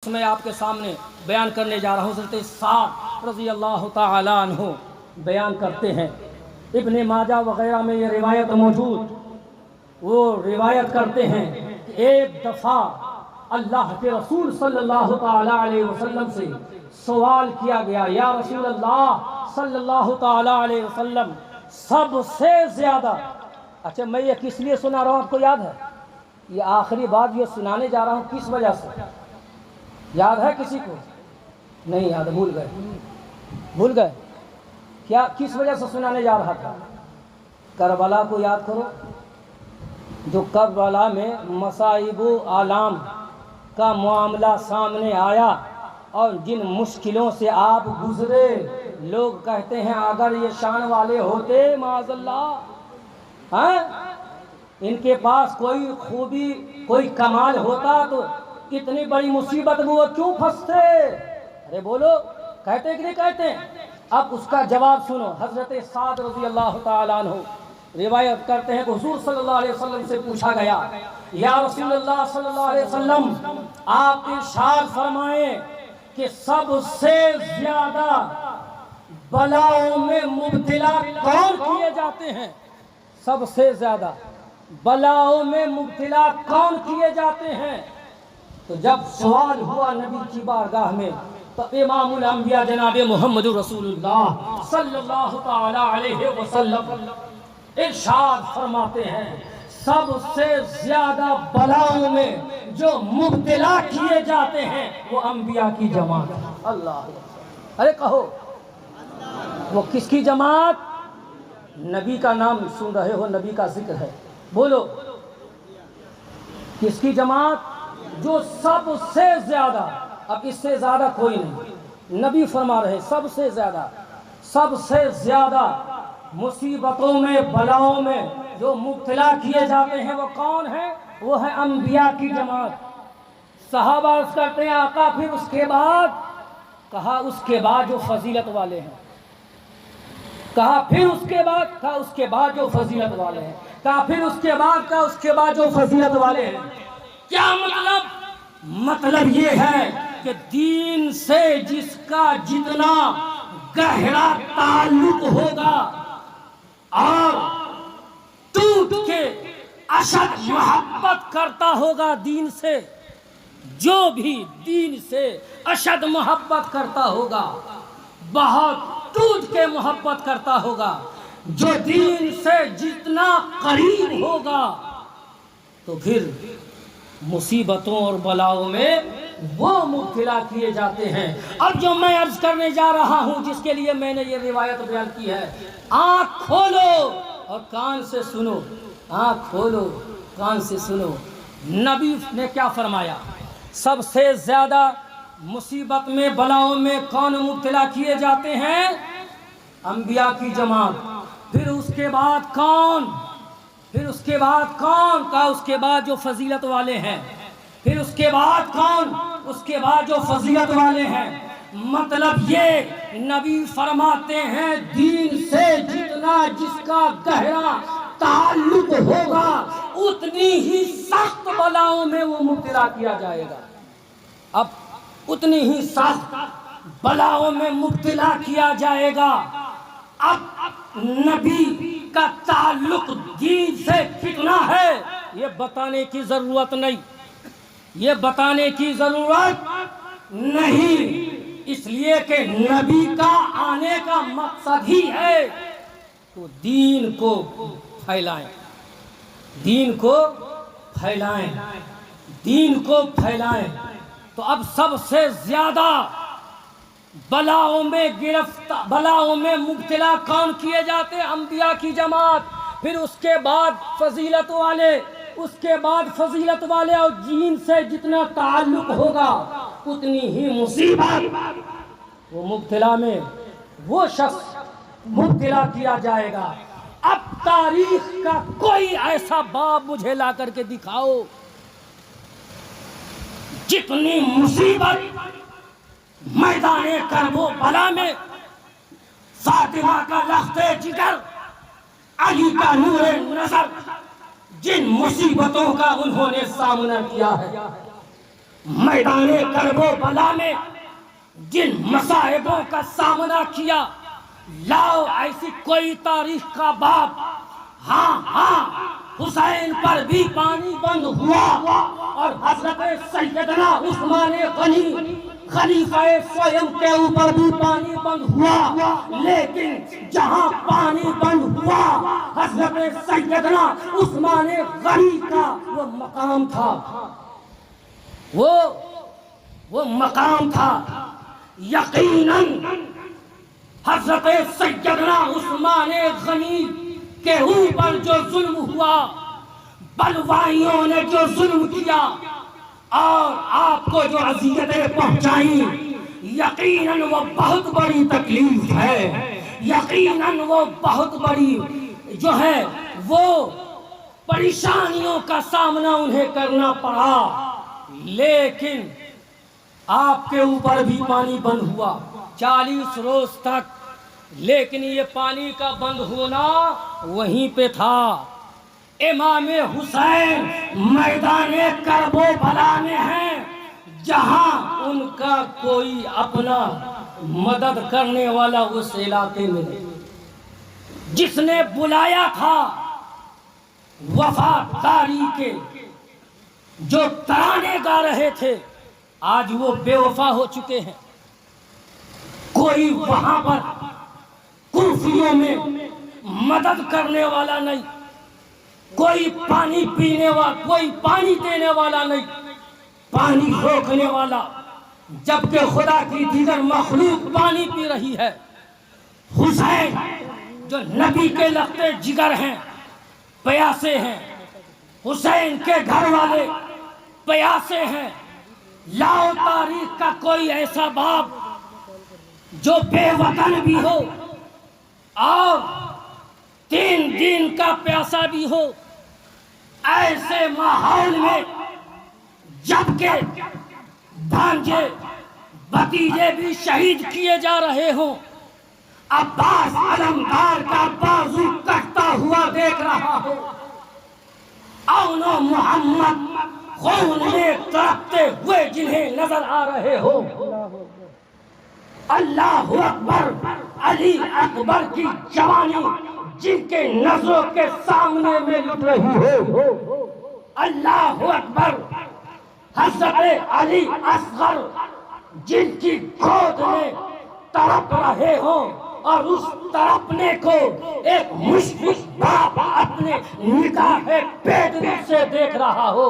میں آپ کے سامنے بیان کرنے جا رہا ہوں حضرت سعد رضی اللہ تعالی عنہ بیان کرتے ہیں، ابن ماجہ وغیرہ میں یہ روایت موجود، وہ روایت کرتے ہیں کہ ایک دفعہ اللہ کے رسول صلی اللہ تعالی علیہ وسلم سے سوال کیا گیا، یا رسول اللہ صلی اللہ تعالی علیہ وسلم سب سے زیادہ، اچھا میں یہ کس لیے سنا رہا ہوں آپ کو یاد ہے؟ یہ آخری بات یہ سنانے جا رہا ہوں کس وجہ سے یاد ہے کسی کو؟ نہیں یاد، بھول گئے کیا؟ کس وجہ سے سنانے جا رہا تھا؟ کربلا کو یاد کرو، جو کربلا میں مصائب و آلام کا معاملہ سامنے آیا اور جن مشکلوں سے آپ گزرے، لوگ کہتے ہیں اگر یہ شان والے ہوتے معاذ اللہ، ان کے پاس کوئی خوبی کوئی کمال ہوتا تو اتنی بڑی مصیبت میں وہ کیوں پھنستے؟ ارے بولو، کہتے کہ نہیں کہتے؟ اب اس کا جواب سنو۔ حضرت سعد رضی اللہ تعالیٰ عنہ روایت کرتے ہیں کہ حضور صلی اللہ علیہ وسلم سے پوچھا گیا، یا رسول اللہ صلی اللہ علیہ وسلم آپ ارشاد فرمائیں کہ سب سے زیادہ بلاؤں میں مبتلا کون کیے جاتے ہیں؟ سب سے زیادہ بلاؤں میں مبتلا کون کیے جاتے ہیں؟ تو جب سوال ہوا نبی کی بارگاہ میں تو امام الانبیاء جناب محمد رسول اللہ صلی اللہ تعالی علیہ وسلم ارشاد فرماتے ہیں سب سے زیادہ بلاؤں میں جو مبتلا کیے جاتے ہیں وہ انبیاء کی جماعت ہے۔ اللہ، ارے کہو وہ کس کی جماعت؟ نبی کا نام سن رہے ہو، نبی کا ذکر ہے، بولو کس کی جماعت؟ جو سب سے زیادہ، اب اس سے زیادہ کوئی نہیں، نبی فرما رہے سب سے زیادہ مصیبتوں میں بلاؤں میں جو مبتلا کیے جاتے ہیں وہ کون ہیں؟ وہ ہے انبیاء کی جماعت۔ صحابہ عرض کرتے ہیں آقا پھر اس کے بعد؟ کہا اس کے بعد جو فضیلت والے ہیں۔ کہا پھر اس کے بعد؟ کہا اس کے بعد جو فضیلت والے ہیں۔ کہا پھر اس کے بعد؟ کہا اس کے بعد جو فضیلت والے ہیں۔ کیا مطلب؟ مطلب یہ ہے کہ دین سے جس کا جتنا گہرا تعلق ہوگا اور ٹوٹ کے اشد محبت کرتا ہوگا دین سے، جو بھی دین سے اشد محبت کرتا ہوگا، بہت ٹوٹ کے محبت کرتا ہوگا، جو دین سے جتنا قریب ہوگا تو پھر مصیبتوں اور بلاؤں میں وہ مبتلا کیے جاتے ہیں۔ اب جو میں عرض کرنے جا رہا ہوں، جس کے لیے میں نے یہ روایت بیان کی ہے، آنکھ کھولو اور کان سے سنو، آنکھ کھولو کان سے سنو۔ نبی نے کیا فرمایا؟ سب سے زیادہ مصیبت میں بلاؤں میں کون مبتلا کیے جاتے ہیں؟ انبیاء کی جماعت۔ پھر اس کے بعد کون؟ پھر اس کے بعد کون؟ کہا اس کے بعد جو فضیلت والے ہیں۔ پھر اس کے بعد کون؟ اس کے بعد جو فضیلت والے ہیں۔ مطلب یہ نبی فرماتے ہیں دین سے جتنا جس کا گہرا تعلق ہوگا اتنی ہی سخت بلاؤں میں وہ مبتلا کیا جائے گا۔ اب اتنی ہی سخت بلاؤں میں مبتلا کیا جائے گا۔ اب نبی کا تعلق دین سے کتنا ہے یہ بتانے کی ضرورت نہیں، یہ بتانے کی ضرورت نہیں، اس لیے کہ نبی کا آنے کا مقصد ہی ہے تو دین کو پھیلائیں، دین کو پھیلائیں، دین کو پھیلائیں۔ تو اب سب سے زیادہ بلاؤں میں مبتلا کون کیے جاتے ہیں؟ انبیاء کی جماعت۔ پھر اس کے بعد فضیلت والے، اس کے بعد فضیلت والے، اور دین سے جتنا تعلق ہوگا اتنی ہی مصیبت وہ مبتلا میں وہ شخص مبتلا کیا جائے گا۔ اب تاریخ کا کوئی ایسا باب مجھے لا کر کے دکھاؤ جتنی مصیبت میدان کرب و بلا میں فاطمہ کا لخت جگر، علی کا نور نظر، جن مصیبتوں کا انہوں نے سامنا کیا ہے، میدان کرب و بلا میں جن مصائبوں کا سامنا کیا، لاؤ ایسی کوئی تاریخ کا باب۔ ہاں ہاں، حسین پر بھی پانی بند ہوا، اور حضرت سیدنا عثمان غنی خلیفہ سوئم کے اوپر بھی پانی بند ہوا، لیکن جہاں پانی بند ہوا حضرت سیدنا عثمان غنی کا وہ مقام تھا، وہ مقام تھا۔ یقیناً حضرت سیدنا عثمان غنی کے اوپر جو ظلم ہوا، بلوائیوں نے جو ظلم کیا اور آپ کو جو اذیتیں پہنچائیں، یقیناً وہ بہت بڑی تکلیف ہے، یقیناً وہ بہت بڑی جو ہے وہ پریشانیوں کا سامنا انہیں کرنا پڑا، لیکن آپ کے اوپر بھی پانی بند ہوا 40 روز تک، لیکن یہ پانی کا بند ہونا وہیں پہ تھا۔ امام حسین میدان کرب و بلا میں ہیں، جہاں ان کا کوئی اپنا مدد کرنے والا اس علاقے میں نہیں، جس نے بلایا تھا وفاداری کے جو ترانے گا رہے تھے، آج وہ بے وفا ہو چکے ہیں۔ کوئی وہاں پر کوفیوں میں مدد کرنے والا نہیں، کوئی پانی پینے والا، کوئی پانی دینے والا نہیں، پانی روکنے والا، جبکہ خدا کی دیگر مخلوق پانی پی رہی ہے۔ حسین جو نبی کے لختے جگر ہیں، پیاسے ہیں، حسین کے گھر والے پیاسے ہیں۔ لاؤ تاریخ کا کوئی ایسا باب جو بے وطن بھی ہو اور 3 دن کا پیاسا بھی ہو، ایسے ماحول میں جبکہ بھانجے بھتیجے بھی شہید کیے جا رہے ہوں، عباس علمدار کا بازو کٹتا ہوا دیکھ رہا ہو، اون و محمد خون میں تڑپتے ہوئے جنہیں نظر آ رہے ہو، اللہ اکبر، علی اکبر کی جوانی جن کے نظروں کے سامنے میں لٹ رہی ہو، اللہ اکبر، حضرت علی اصغر جن کی گود میں تڑپ رہے ہوں، اور اس تڑپنے کو ایک مشفق باپ اپنے نگاہ بیدری سے دیکھ رہا ہو۔